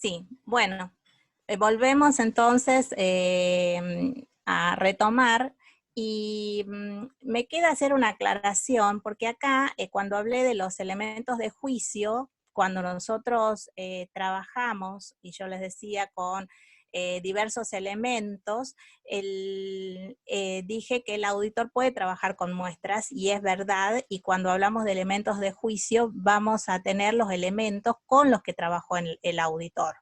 Sí, bueno, volvemos entonces a retomar y me queda hacer una aclaración, porque acá cuando hablé de los elementos de juicio, cuando nosotros trabajamos, y yo les decía con diversos elementos, dije que el auditor puede trabajar con muestras, y es verdad, y cuando hablamos de elementos de juicio, vamos a tener los elementos con los que trabajó el auditor.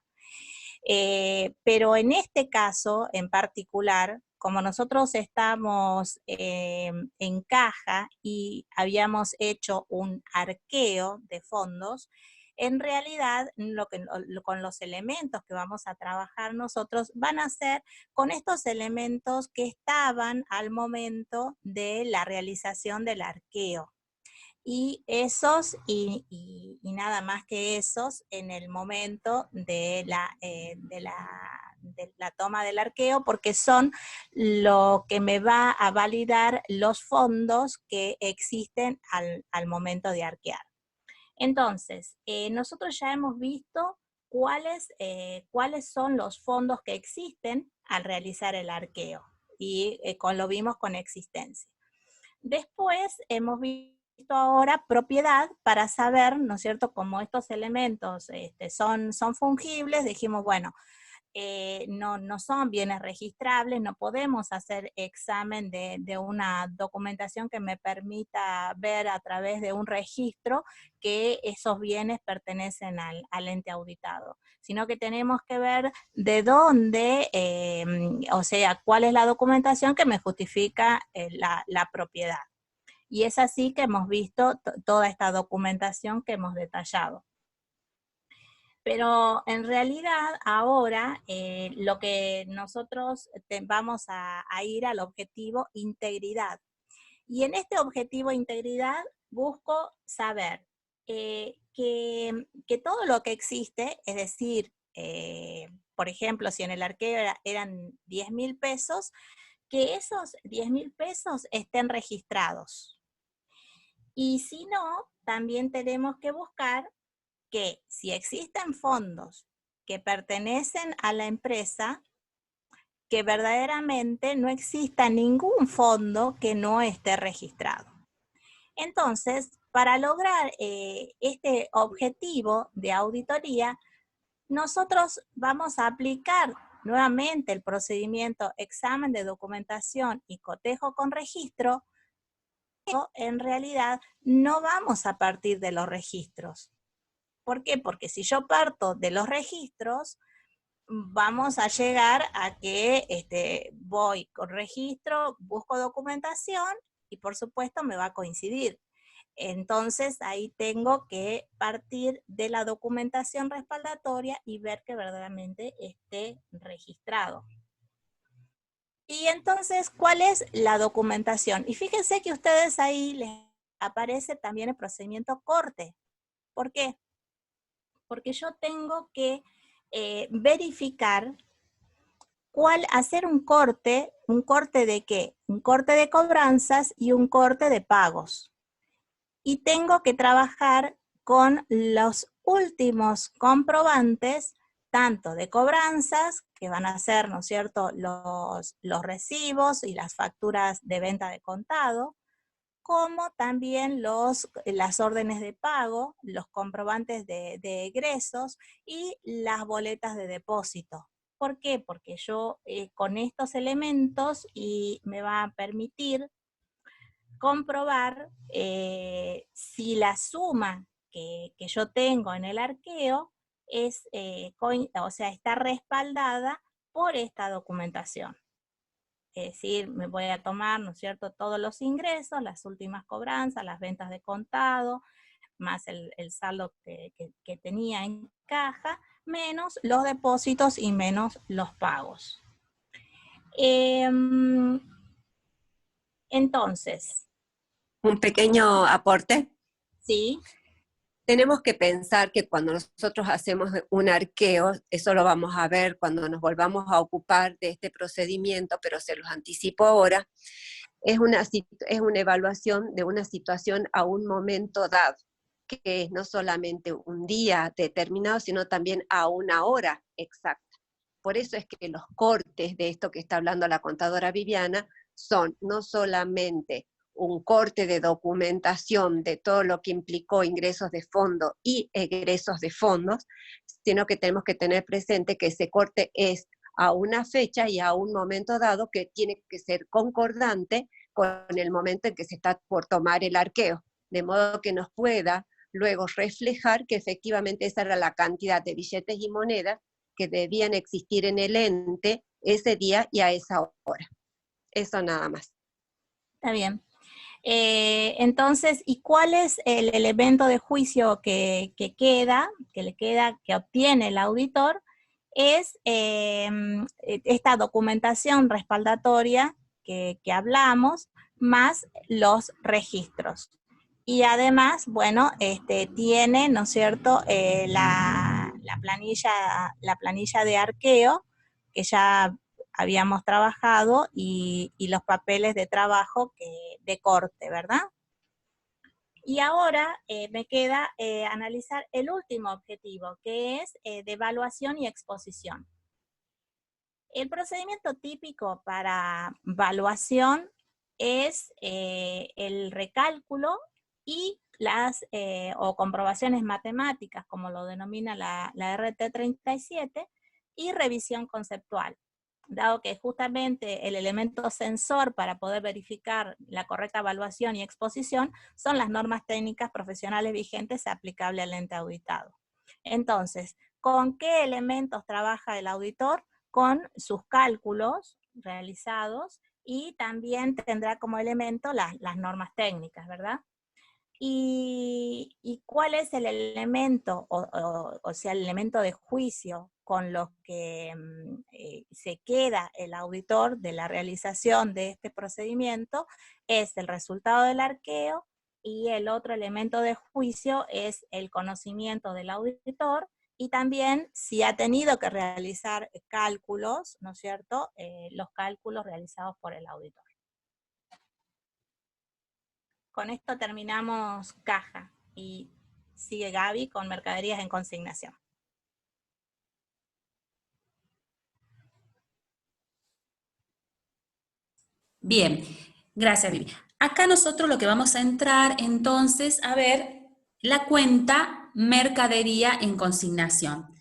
Pero en este caso en particular, como nosotros estamos en caja y habíamos hecho un arqueo de fondos, en realidad con los elementos que vamos a trabajar nosotros van a ser con estos elementos que estaban al momento de la realización del arqueo. Y esos, y nada más que esos, en el momento de la toma del arqueo, porque son lo que me va a validar los fondos que existen al momento de arquear. Entonces, nosotros ya hemos visto cuáles son los fondos que existen al realizar el arqueo, y lo vimos con existencia. Después hemos visto ahora propiedad para saber, ¿no es cierto?, cómo estos elementos son fungibles. Dijimos, bueno, no son bienes registrables, no podemos hacer examen de una documentación que me permita ver a través de un registro que esos bienes pertenecen al ente auditado, sino que tenemos que ver de dónde, o sea, cuál es la documentación que me justifica la propiedad. Y es así que hemos visto toda esta documentación que hemos detallado. Pero en realidad ahora lo que nosotros vamos a ir al objetivo integridad. Y en este objetivo integridad busco saber que todo lo que existe, es decir, por ejemplo, si en el arqueo eran 10.000 pesos, que esos 10.000 pesos estén registrados. Y si no, también tenemos que buscar que si existen fondos que pertenecen a la empresa, que verdaderamente no exista ningún fondo que no esté registrado. Entonces, para lograr este objetivo de auditoría, nosotros vamos a aplicar nuevamente el procedimiento examen de documentación y cotejo con registro. En realidad no vamos a partir de los registros. ¿Por qué? Porque si yo parto de los registros, vamos a llegar a que voy con registro, busco documentación y por supuesto me va a coincidir. Entonces ahí tengo que partir de la documentación respaldatoria y ver que verdaderamente esté registrado. Y entonces, ¿cuál es la documentación? Y fíjense que ustedes ahí les aparece también el procedimiento corte. ¿Por qué? Porque yo tengo que verificar hacer un corte de qué, un corte de cobranzas y un corte de pagos. Y tengo que trabajar con los últimos comprobantes, tanto de cobranzas, que van a ser, ¿no es cierto?, los recibos y las facturas de venta de contado, como también las órdenes de pago, los comprobantes de egresos y las boletas de depósito. ¿Por qué? Porque yo con estos elementos me va a permitir comprobar si la suma que yo tengo en el arqueo está respaldada por esta documentación. Es decir, me voy a tomar, ¿no es cierto?, todos los ingresos, las últimas cobranzas, las ventas de contado, más el saldo que tenía en caja, menos los depósitos y menos los pagos. Entonces, Un pequeño aporte. sí. Tenemos que pensar que cuando nosotros hacemos un arqueo, eso lo vamos a ver cuando nos volvamos a ocupar de este procedimiento, pero se los anticipo ahora, es una evaluación de una situación a un momento dado. que es no solamente un día determinado, sino también a una hora exacta. Por eso es que los cortes de esto que está hablando la contadora Viviana son no solamente un corte de documentación de todo lo que implicó ingresos de fondo y egresos de fondos, sino que tenemos que tener presente que ese corte es a una fecha y a un momento dado que tiene que ser concordante con el momento en que se está por tomar el arqueo, de modo que nos pueda luego reflejar que efectivamente esa era la cantidad de billetes y monedas que debían existir en el ente ese día y a esa hora. Eso nada más. Está bien. Entonces, ¿y cuál es el elemento de juicio que obtiene el auditor? Es esta documentación respaldatoria que hablamos, más los registros. Y además, bueno, tiene, ¿no es cierto?, la planilla de arqueo, que ya habíamos trabajado, y los papeles de trabajo de corte, ¿verdad? Y ahora me queda analizar el último objetivo, que es de evaluación y exposición. El procedimiento típico para evaluación es el recálculo y o comprobaciones matemáticas, como lo denomina la RT37, y revisión conceptual, dado que justamente el elemento sensor para poder verificar la correcta evaluación y exposición son las normas técnicas profesionales vigentes aplicables al ente auditado. Entonces, ¿con qué elementos trabaja el auditor? Con sus cálculos realizados, y también tendrá como elemento las normas técnicas, ¿verdad? ¿Y cuál es el elemento, o sea, el elemento de juicio con los que se queda el auditor de la realización de este procedimiento? Es el resultado del arqueo, y el otro elemento de juicio es el conocimiento del auditor, y también si ha tenido que realizar cálculos, ¿no es cierto?, los cálculos realizados por el auditor. Con esto terminamos caja y sigue Gaby con mercaderías en consignación. Bien, gracias Vivi. Acá nosotros lo que vamos a entrar entonces a ver la cuenta mercadería en consignación.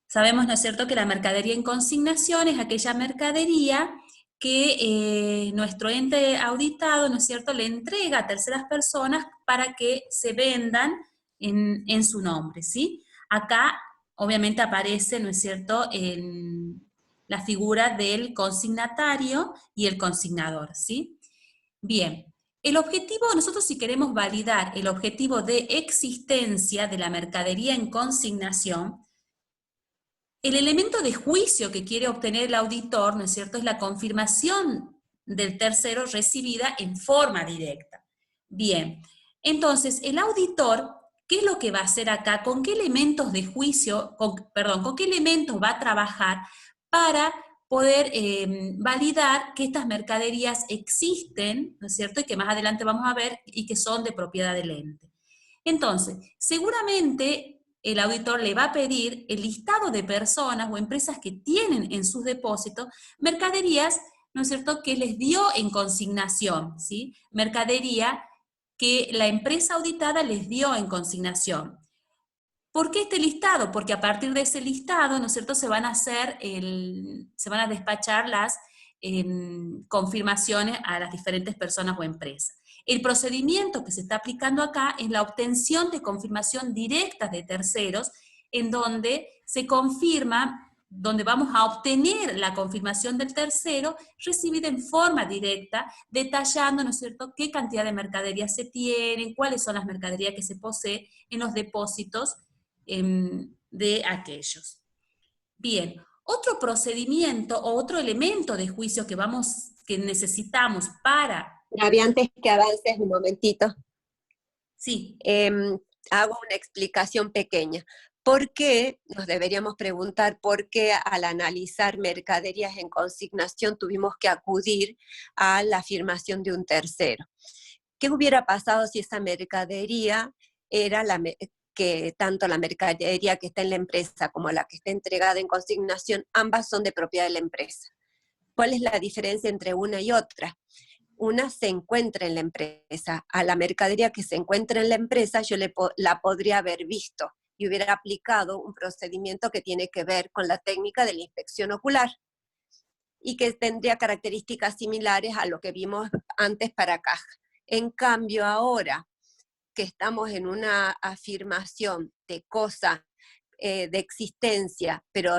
Sabemos, ¿no es cierto?, que la mercadería en consignación es aquella mercadería que nuestro ente auditado, ¿no es cierto?, le entrega a terceras personas para que se vendan en su nombre, ¿sí? Acá, obviamente, aparece, ¿no es cierto?, la figura del consignatario y el consignador, ¿sí? Bien, el objetivo, nosotros si queremos validar el objetivo de existencia de la mercadería en consignación, el elemento de juicio que quiere obtener el auditor, ¿no es cierto?, es la confirmación del tercero recibida en forma directa. Bien, entonces el auditor, ¿qué es lo que va a hacer acá? ¿Con qué elementos de juicio, con qué elementos va a trabajar para poder validar que estas mercaderías existen, ¿no es cierto?, y que más adelante vamos a ver, y que son de propiedad del ente? Entonces, seguramente el auditor le va a pedir el listado de personas o empresas que tienen en sus depósitos mercaderías, ¿no es cierto?, que les dio en consignación, ¿sí? Mercadería que la empresa auditada les dio en consignación. ¿Por qué este listado? Porque a partir de ese listado, ¿no es cierto?, se van a despachar las confirmaciones a las diferentes personas o empresas. El procedimiento que se está aplicando acá es la obtención de confirmación directa de terceros, en donde se confirma, donde vamos a obtener la confirmación del tercero recibida en forma directa, detallando, ¿no es cierto?, qué cantidad de mercaderías se tienen, cuáles son las mercaderías que se poseen en los depósitos de aquellos. Bien, otro procedimiento o otro elemento de juicio que necesitamos para... Gaby, antes que avances un momentito. Sí. Hago una explicación pequeña. ¿Por qué nos deberíamos preguntar por qué al analizar mercaderías en consignación tuvimos que acudir a la afirmación de un tercero? ¿Qué hubiera pasado si esa mercadería era que tanto la mercadería que está en la empresa como la que está entregada en consignación, ambas son de propiedad de la empresa. ¿Cuál es la diferencia entre una y otra? Una se encuentra en la empresa. A la mercadería que se encuentra en la empresa yo la podría haber visto y hubiera aplicado un procedimiento que tiene que ver con la técnica de la inspección ocular y que tendría características similares a lo que vimos antes para caja. En cambio, ahora que estamos en una afirmación de cosa, de existencia, pero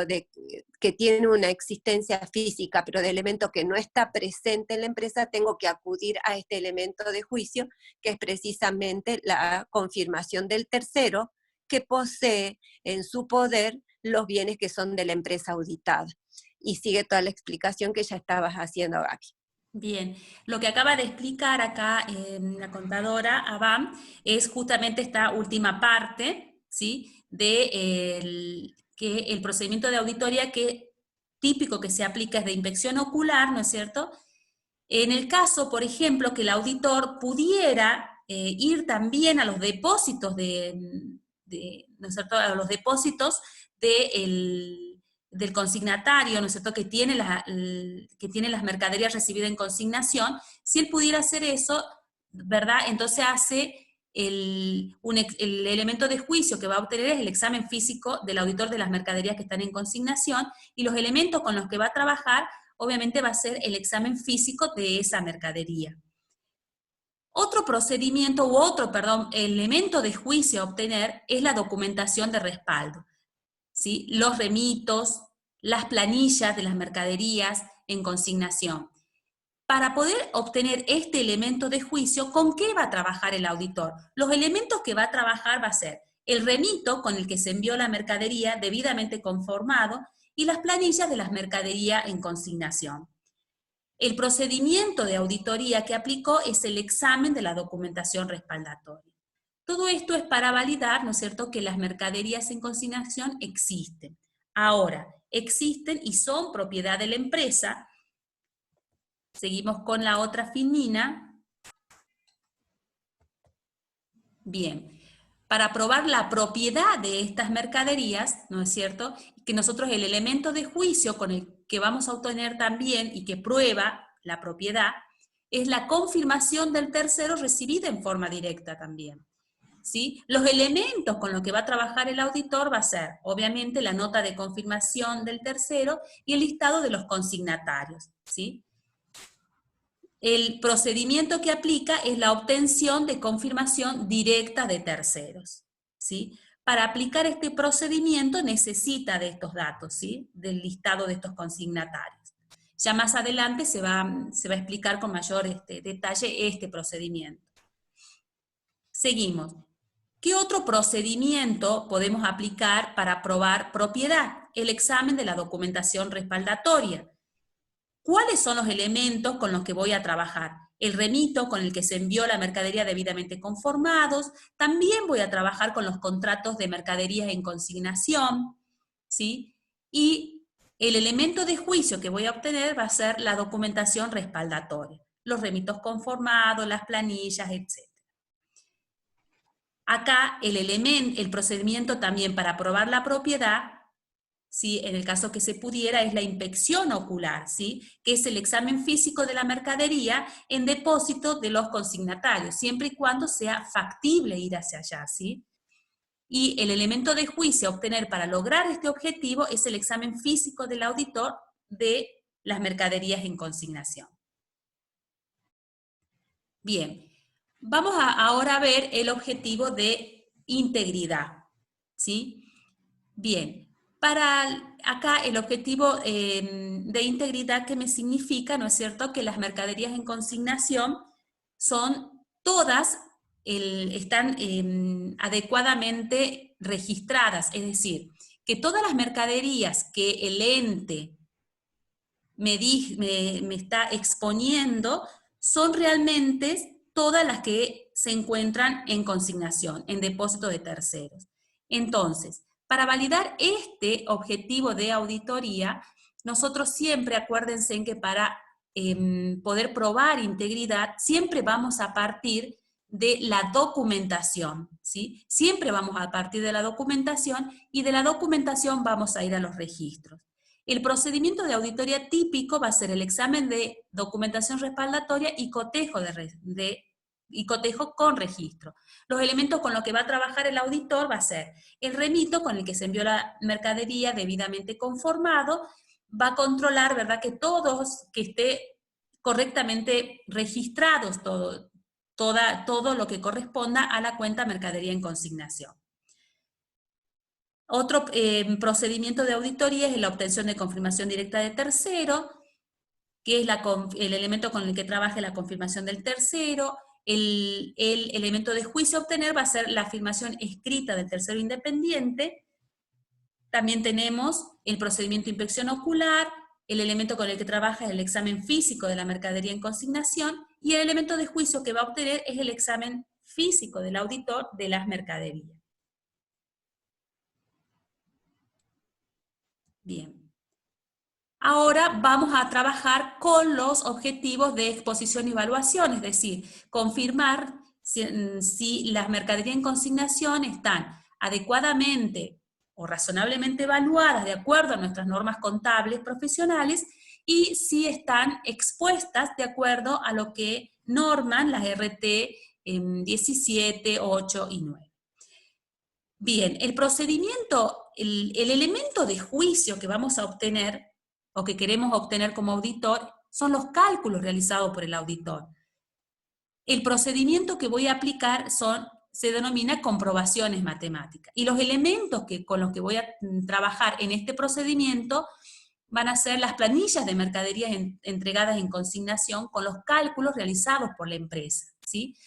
que tiene una existencia física, pero de elemento que no está presente en la empresa, tengo que acudir a este elemento de juicio, que es precisamente la confirmación del tercero, que posee en su poder los bienes que son de la empresa auditada. Y sigue toda la explicación que ya estabas haciendo, Gaby. Bien, lo que acaba de explicar acá la contadora Abam es justamente esta última parte, ¿sí? De que el procedimiento de auditoría que típico que se aplica es de inspección ocular, ¿no es cierto? En el caso, por ejemplo, que el auditor pudiera ir también a los depósitos ¿no es cierto? A los depósitos del consignatario, ¿no es cierto?, que tiene las mercaderías recibidas en consignación. Si él pudiera hacer eso, ¿verdad?, entonces hace el elemento de juicio que va a obtener es el examen físico del auditor de las mercaderías que están en consignación, y los elementos con los que va a trabajar, obviamente va a ser el examen físico de esa mercadería. Otro procedimiento, elemento de juicio a obtener es la documentación de respaldo, ¿sí? Los remitos, las planillas de las mercaderías en consignación. Para poder obtener este elemento de juicio, ¿con qué va a trabajar el auditor? Los elementos que va a trabajar va a ser el remito con el que se envió la mercadería debidamente conformado y las planillas de las mercaderías en consignación. El procedimiento de auditoría que aplicó es el examen de la documentación respaldatoria. Todo esto es para validar, ¿no es cierto?, que las mercaderías en consignación existen. Ahora, existen y son propiedad de la empresa. Seguimos con la otra filmina. Bien, para probar la propiedad de estas mercaderías, ¿no es cierto?, que nosotros el elemento de juicio con el que vamos a obtener también y que prueba la propiedad, es la confirmación del tercero recibida en forma directa también, ¿sí? Los elementos con los que va a trabajar el auditor va a ser, obviamente, la nota de confirmación del tercero y el listado de los consignatarios, ¿sí? El procedimiento que aplica es la obtención de confirmación directa de terceros, ¿sí? Para aplicar este procedimiento necesita de estos datos, ¿sí?, del listado de estos consignatarios. Ya más adelante se va a explicar con mayor detalle este procedimiento. Seguimos. ¿Qué otro procedimiento podemos aplicar para probar propiedad? El examen de la documentación respaldatoria. ¿Cuáles son los elementos con los que voy a trabajar? El remito con el que se envió la mercadería debidamente conformados. También voy a trabajar con los contratos de mercaderías en consignación, ¿sí? Y el elemento de juicio que voy a obtener va a ser la documentación respaldatoria, los remitos conformados, las planillas, etc. Acá el procedimiento también para probar la propiedad, ¿sí?, en el caso que se pudiera, es la inspección ocular, ¿sí?, que es el examen físico de la mercadería en depósito de los consignatarios, siempre y cuando sea factible ir hacia allá, ¿sí? Y el elemento de juicio a obtener para lograr este objetivo es el examen físico del auditor de las mercaderías en consignación. Bien, vamos ahora a ver el objetivo de integridad, ¿sí? Bien, para acá el objetivo de integridad, ¿qué me significa? ¿No es cierto? Que las mercaderías en consignación son todas, están adecuadamente registradas, es decir, que todas las mercaderías que el ente me está exponiendo son realmente todas las que se encuentran en consignación, en depósito de terceros. Entonces, para validar este objetivo de auditoría, nosotros siempre, acuérdense que para poder probar integridad, siempre vamos a partir de la documentación, ¿sí? Siempre vamos a partir de la documentación y de la documentación vamos a ir a los registros. El procedimiento de auditoría típico va a ser el examen de documentación respaldatoria y cotejo, y cotejo con registro. Los elementos con los que va a trabajar el auditor va a ser el remito con el que se envió la mercadería debidamente conformado, va a controlar, ¿verdad?, que que esté correctamente registrados todo lo que corresponda a la cuenta mercadería en consignación. Otro procedimiento de auditoría es la obtención de confirmación directa de tercero, que es el elemento con el que trabaje la confirmación del tercero. El elemento de juicio a obtener va a ser la afirmación escrita del tercero independiente. También tenemos el procedimiento de inspección ocular, el elemento con el que trabaja es el examen físico de la mercadería en consignación, y el elemento de juicio que va a obtener es el examen físico del auditor de las mercaderías. Bien. Ahora vamos a trabajar con los objetivos de exposición y evaluación, es decir, confirmar si las mercaderías en consignación están adecuadamente o razonablemente evaluadas de acuerdo a nuestras normas contables profesionales y si están expuestas de acuerdo a lo que norman las RT 17, 8 y 9. Bien, el procedimiento, el elemento de juicio que vamos a obtener o que queremos obtener como auditor son los cálculos realizados por el auditor. El procedimiento que voy a aplicar se denomina comprobaciones matemáticas. Y los elementos con los que voy a trabajar en este procedimiento van a ser las planillas de mercaderías entregadas en consignación con los cálculos realizados por la empresa, ¿sí?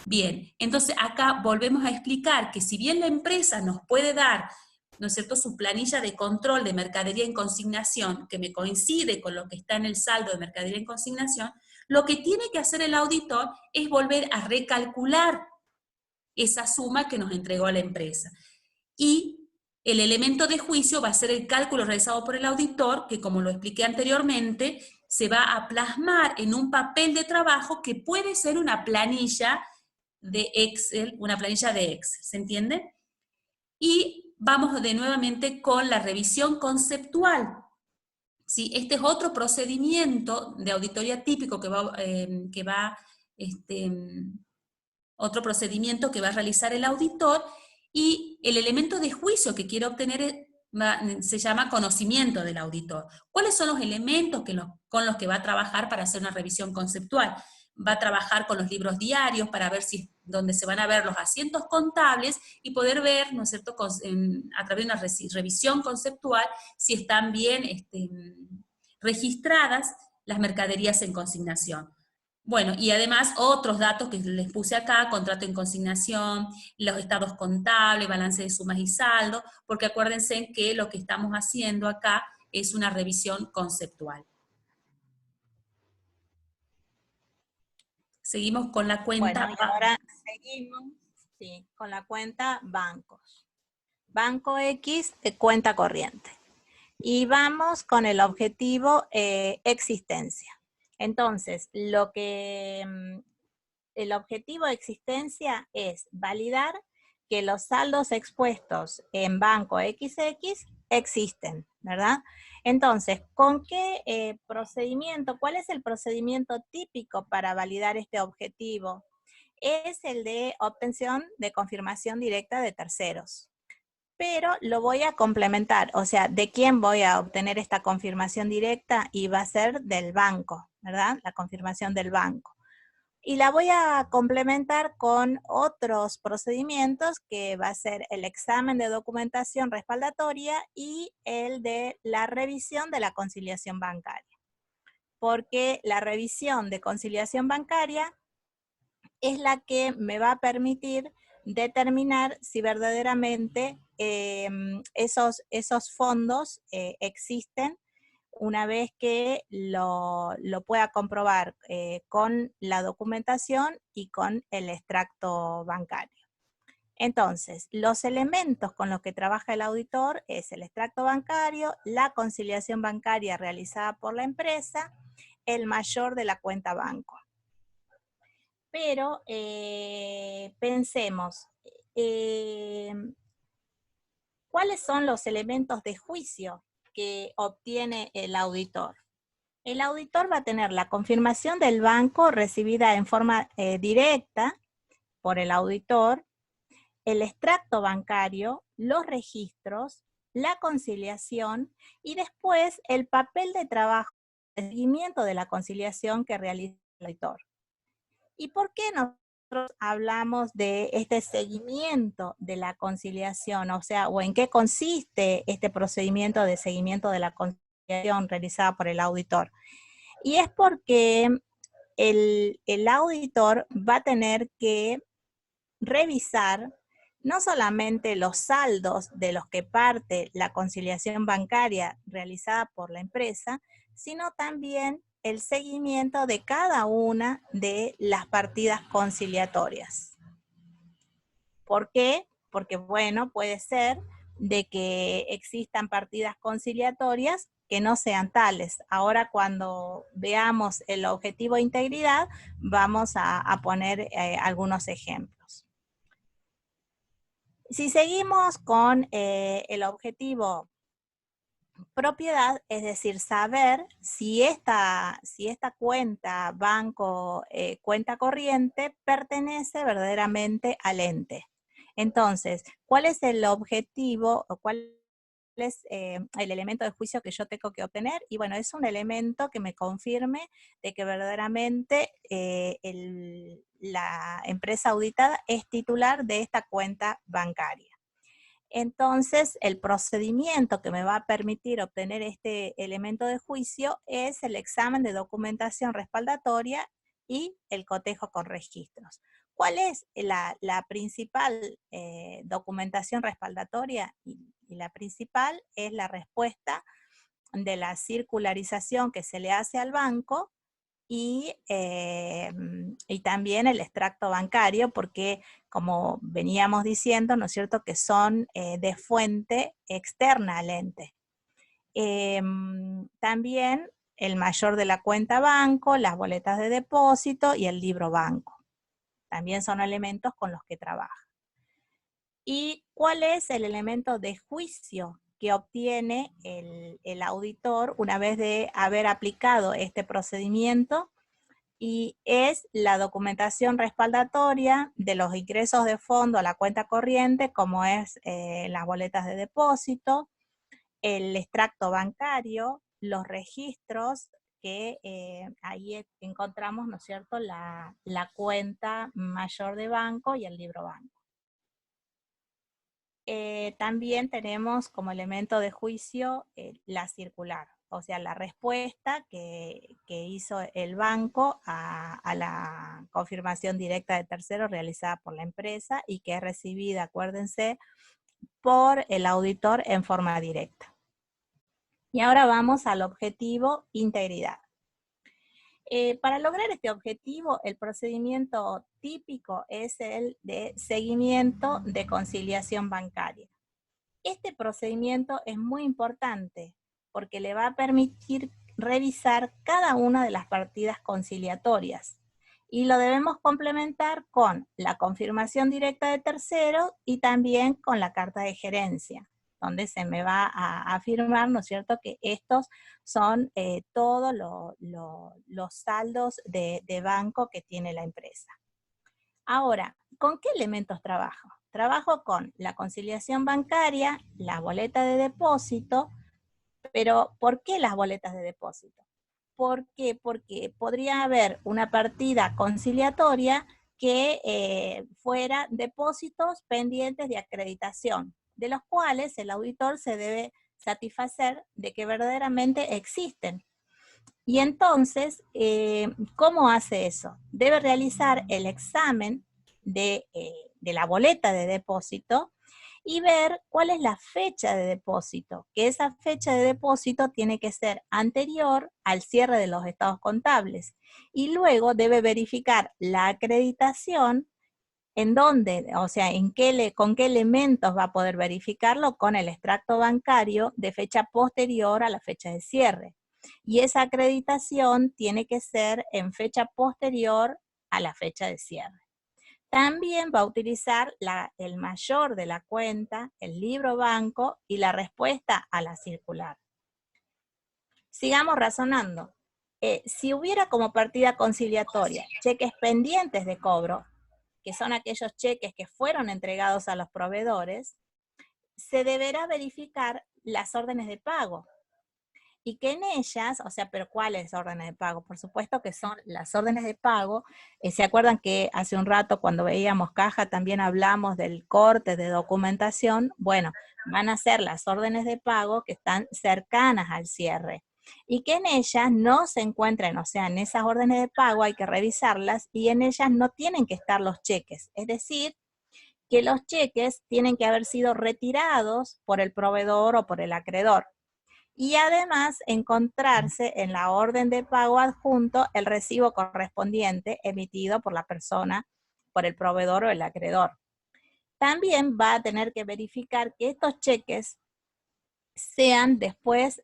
Bien, entonces acá volvemos a explicar que si bien la empresa nos puede dar, ¿no es cierto?, su planilla de control de mercadería en consignación, que me coincide con lo que está en el saldo de mercadería en consignación, lo que tiene que hacer el auditor es volver a recalcular esa suma que nos entregó la empresa. Y el elemento de juicio va a ser el cálculo realizado por el auditor, que como lo expliqué anteriormente, se va a plasmar en un papel de trabajo que puede ser una planilla de Excel, ¿se entiende? Y vamos nuevamente con la revisión conceptual. ¿Sí? Este es otro procedimiento de auditoría típico otro procedimiento que va a realizar el auditor, y el elemento de juicio que quiere obtener se llama conocimiento del auditor. ¿Cuáles son los elementos con los que va a trabajar para hacer una revisión conceptual? Va a trabajar con los libros diarios para ver donde se van a ver los asientos contables y poder ver, ¿no es cierto?, a través de una revisión conceptual si están bien registradas las mercaderías en consignación. Bueno, y además otros datos que les puse acá: contrato en consignación, los estados contables, balance de sumas y saldo, porque acuérdense que lo que estamos haciendo acá es una revisión conceptual. Seguimos con la cuenta. Bueno, y ahora seguimos, sí, con la cuenta bancos. Banco X, cuenta corriente. Y vamos con el objetivo existencia. Entonces, el objetivo de existencia es validar que los saldos expuestos en banco XX existen, ¿verdad? Entonces, ¿con qué procedimiento? ¿Cuál es el procedimiento típico para validar este objetivo? Es el de obtención de confirmación directa de terceros. Pero lo voy a complementar, o sea, ¿de quién voy a obtener esta confirmación directa? Y va a ser del banco, ¿verdad? La confirmación del banco. Y la voy a complementar con otros procedimientos, que va a ser el examen de documentación respaldatoria y el de la revisión de la conciliación bancaria. Porque la revisión de conciliación bancaria es la que me va a permitir determinar si verdaderamente esos fondos existen, una vez que lo pueda comprobar con la documentación y con el extracto bancario. Entonces, los elementos con los que trabaja el auditor es el extracto bancario, la conciliación bancaria realizada por la empresa, el mayor de la cuenta banco. Pero pensemos, ¿cuáles son los elementos de juicio que obtiene el auditor? El auditor va a tener la confirmación del banco recibida en forma directa por el auditor, el extracto bancario, los registros, la conciliación y después el papel de trabajo, el seguimiento de la conciliación que realiza el auditor. ¿Y por qué nosotros hablamos de este seguimiento de la conciliación? O sea, ¿o en qué consiste este procedimiento de seguimiento de la conciliación realizada por el auditor? Y es porque el auditor va a tener que revisar no solamente los saldos de los que parte la conciliación bancaria realizada por la empresa, sino también el seguimiento de cada una de las partidas conciliatorias. ¿Por qué? Porque, bueno, puede ser de que existan partidas conciliatorias que no sean tales. Ahora, cuando veamos el objetivo de integridad, vamos a poner algunos ejemplos. Si seguimos con el objetivo propiedad, es decir, saber si esta cuenta banco, cuenta corriente, pertenece verdaderamente al ente. Entonces, ¿cuál es el objetivo o cuál es el elemento de juicio que yo tengo que obtener? Y bueno, es un elemento que me confirme de que verdaderamente la empresa auditada es titular de esta cuenta bancaria. Entonces, el procedimiento que me va a permitir obtener este elemento de juicio es el examen de documentación respaldatoria y el cotejo con registros. ¿Cuál es la principal documentación respaldatoria? Y la principal es la respuesta de la circularización que se le hace al banco y también el extracto bancario, porque como veníamos diciendo, ¿no es cierto?, que son de fuente externa al ente. También el mayor de la cuenta banco, las boletas de depósito y el libro banco. También son elementos con los que trabaja. ¿Y cuál es el elemento de juicio que obtiene el auditor una vez de haber aplicado este procedimiento? Y es la documentación respaldatoria de los ingresos de fondo a la cuenta corriente, como es las boletas de depósito, el extracto bancario, los registros, que ahí encontramos, ¿no es cierto?, la cuenta mayor de banco y el libro banco. También tenemos como elemento de juicio la circular, o sea, la respuesta que hizo el banco a la confirmación directa de tercero realizada por la empresa y que es recibida, acuérdense, por el auditor en forma directa. Y ahora vamos al objetivo integridad. Para lograr este objetivo, el procedimiento típico es el de seguimiento de conciliación bancaria. Este procedimiento es muy importante porque le va a permitir revisar cada una de las partidas conciliatorias y lo debemos complementar con la confirmación directa de tercero y también con la carta de gerencia, donde se me va a afirmar, ¿no es cierto?, que estos son todos los saldos de banco que tiene la empresa. Ahora, ¿con qué elementos trabajo? Trabajo con la conciliación bancaria, la boleta de depósito, pero ¿por qué las boletas de depósito? ¿Por qué? Porque podría haber una partida conciliatoria que fuera depósitos pendientes de acreditación, de los cuales el auditor se debe satisfacer de que verdaderamente existen. Y entonces, ¿cómo hace eso? Debe realizar el examen de la boleta de depósito y ver cuál es la fecha de depósito, que esa fecha de depósito tiene que ser anterior al cierre de los estados contables. Y luego debe verificar la acreditación en dónde, o sea, con qué elementos va a poder verificarlo, con el extracto bancario de fecha posterior a la fecha de cierre. Y esa acreditación tiene que ser en fecha posterior a la fecha de cierre. También va a utilizar el mayor de la cuenta, el libro banco y la respuesta a la circular. Sigamos razonando. Si hubiera como partida conciliatoria cheques pendientes de cobro, que son aquellos cheques que fueron entregados a los proveedores, se deberá verificar las órdenes de pago. Y que en ellas, o sea, pero ¿cuáles órdenes de pago? Por supuesto que son las órdenes de pago. ¿Se acuerdan que hace un rato cuando veíamos caja también hablamos del corte de documentación? Bueno, van a ser las órdenes de pago que están cercanas al cierre. Y que en ellas no se encuentren, o sea, en esas órdenes de pago hay que revisarlas y en ellas no tienen que estar los cheques. Es decir, que los cheques tienen que haber sido retirados por el proveedor o por el acreedor. Y además encontrarse en la orden de pago adjunto el recibo correspondiente emitido por la persona, por el proveedor o el acreedor. También va a tener que verificar que estos cheques sean después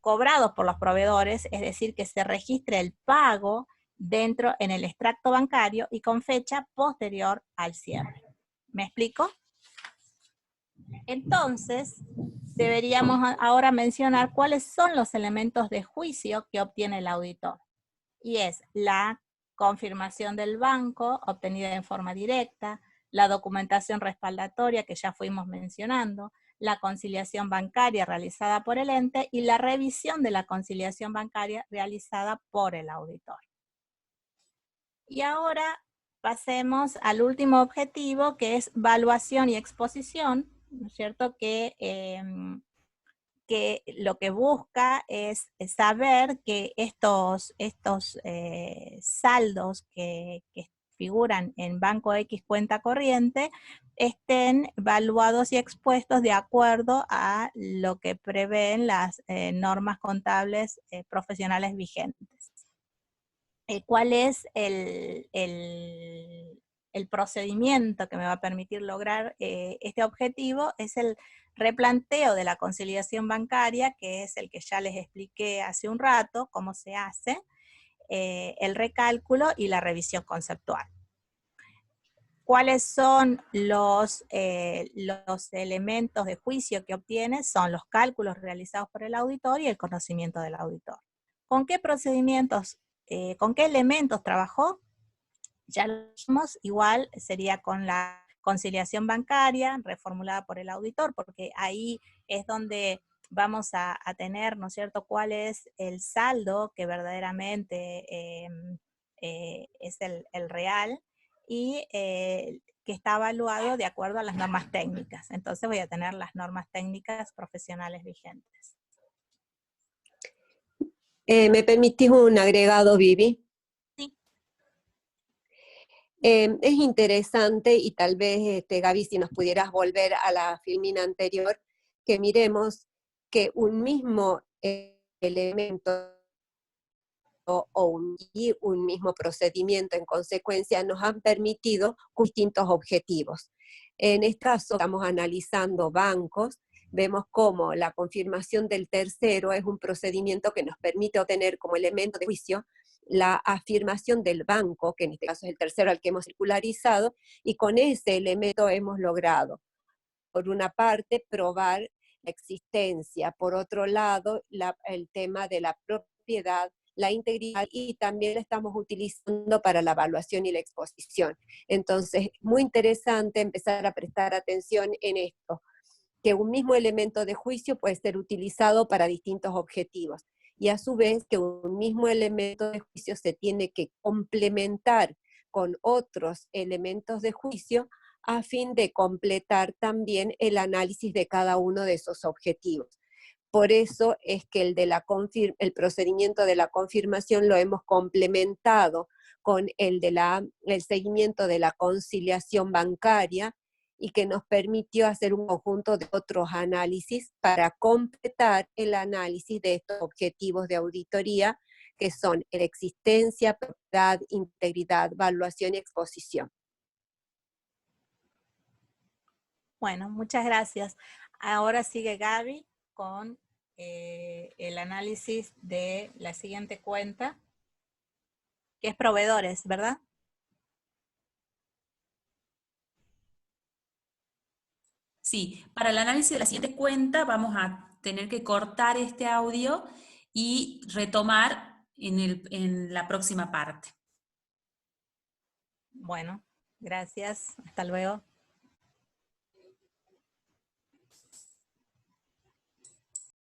cobrados por los proveedores, es decir, que se registre el pago dentro en el extracto bancario y con fecha posterior al cierre. ¿Me explico? Entonces, deberíamos ahora mencionar cuáles son los elementos de juicio que obtiene el auditor. Y es la confirmación del banco obtenida en forma directa, la documentación respaldatoria que ya fuimos mencionando, la conciliación bancaria realizada por el ente y la revisión de la conciliación bancaria realizada por el auditor. Y ahora pasemos al último objetivo, que es valuación y exposición, ¿no es cierto? Que lo que busca es saber que estos saldos que figuran en Banco X cuenta corriente estén valuados y expuestos de acuerdo a lo que prevén las normas contables profesionales vigentes. ¿Cuál es el procedimiento que me va a permitir lograr este objetivo? Es el replanteo de la conciliación bancaria, que es el que ya les expliqué hace un rato, cómo se hace, el recálculo y la revisión conceptual. ¿Cuáles son los elementos de juicio que obtiene? Son los cálculos realizados por el auditor y el conocimiento del auditor. ¿Con qué procedimientos, con qué elementos trabajó? Ya lo vimos, igual sería con la conciliación bancaria reformulada por el auditor, porque ahí es donde vamos a tener, ¿no es cierto?, cuál es el saldo que verdaderamente es el real y que está evaluado de acuerdo a las normas técnicas. Entonces voy a tener las normas técnicas profesionales vigentes. ¿Me permitís un agregado, Vivi? Sí. Es interesante y tal vez, Gaby, si nos pudieras volver a la filmina anterior, que miremos que un mismo elemento y un mismo procedimiento en consecuencia nos han permitido distintos objetivos. En este caso estamos analizando bancos, vemos cómo la confirmación del tercero es un procedimiento que nos permite obtener como elemento de juicio la afirmación del banco, que en este caso es el tercero al que hemos circularizado, y con ese elemento hemos logrado, por una parte, probar la existencia, por otro lado, el tema de la propiedad, la integridad, y también la estamos utilizando para la evaluación y la exposición. Entonces, muy interesante empezar a prestar atención en esto, que un mismo elemento de juicio puede ser utilizado para distintos objetivos, y a su vez que un mismo elemento de juicio se tiene que complementar con otros elementos de juicio a fin de completar también el análisis de cada uno de esos objetivos. Por eso es que el procedimiento de la confirmación lo hemos complementado con el seguimiento de la conciliación bancaria, y que nos permitió hacer un conjunto de otros análisis para completar el análisis de estos objetivos de auditoría, que son la existencia, propiedad, integridad, evaluación y exposición. Bueno, muchas gracias. Ahora sigue Gaby con el análisis de la siguiente cuenta. que es proveedores, ¿verdad? Sí, para el análisis de la siguiente cuenta vamos a tener que cortar este audio y retomar en la próxima parte. Bueno, gracias. Hasta luego.